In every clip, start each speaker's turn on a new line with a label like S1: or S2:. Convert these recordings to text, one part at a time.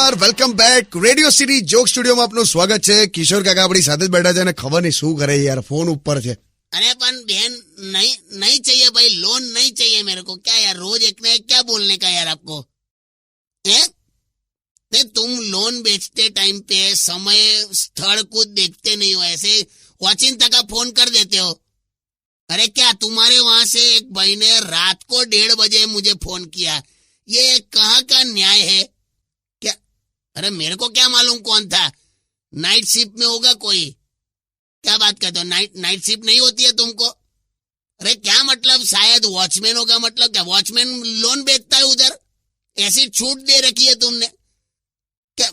S1: નમસ્કાર, welcome back. Radio city joke સ્ટુડિયોમાં આપનું સ્વાગત છે. કિશોર કાકા આપણી સાથે જ બેઠા છે અને ખબર નહીં શું કરે યાર, ફોન ઉપર છે.
S2: अरे अपन बहन नहीं चाहिए भाई, लोन नहीं चाहिए मेरे को. क्या यार रोज एक ना एक क्या बोलने का यार आपको है? नहीं, तुम लोन बेचते टाइम पे समय स्थल कुछ देखते नहीं हो, ऐसे वाचिंता का फोन कर देते हो. अरे क्या तुम्हारे वहां से एक भाई ने रात को 1:30 बजे मुझे फोन किया. ये कहाँ का न्याय है क्या? अरे मेरे को क्या मालूम कौन था, नाइट शिफ्ट में होगा कोई. क्या बात करते हो, नाइट शिफ्ट नहीं होती है तुमको? अरे क्या मतलब, शायद वॉचमैन होगा. मतलब क्या वॉचमैन लोन बेचता है उधर? ऐसी छूट दे रखी है तुमने क्या?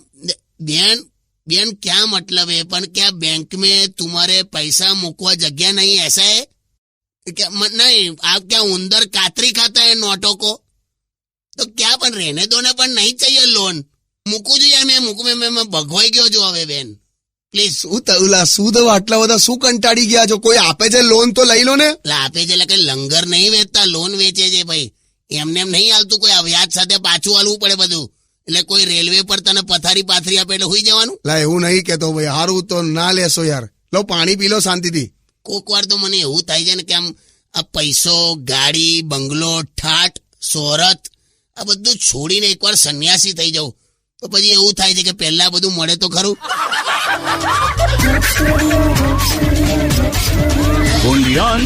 S2: बहन क्या मतलब है, पर क्या बैंक में तुम्हारे पैसा મૂકવા जगह नहीं, ऐसा है क्या? नहीं, आप क्या उंदर कातरी खाता है नोटों को? तो क्या પણ રહેને દો ને, પણ નહીં चाहिए લોન. મૂકું જોઈએ મેં ભગવાઈ ગયો છું હવે બેન, પ્લીઝ.
S1: શું તો આટલા બધા શું કંટાળી ગયા છો? કોઈ આપે છે લોન તો લઈ લો ને.
S2: આપે છે એટલે લંગર નહીં વેચતા, લોન વેચે છે ભાઈ. એમને એમ નહીં હાલતું, કોઈ વ્યાજ સાથે પાછું હાલવું પડે બધું. એટલે કોઈ રેલવે પર તને પથારી પાથરી આપે એટલે હુઈ જવાનું.
S1: એવું નહીં કેતો ભાઈ, હારું તો ના લેશો યાર. લો પાણી પી લો શાંતિથી.
S2: કોક વાર તો મને એવું થાય છે ને કે આમ આ પૈસો, ગાડી, બંગલો, ઠાટ, શોહરત આ બધું છોડીને એકવાર સંન્યાસી થઈ જાઉં તો પછી એવું થાય છે કે પહેલા બધું મળે તો ખરું.
S3: Only on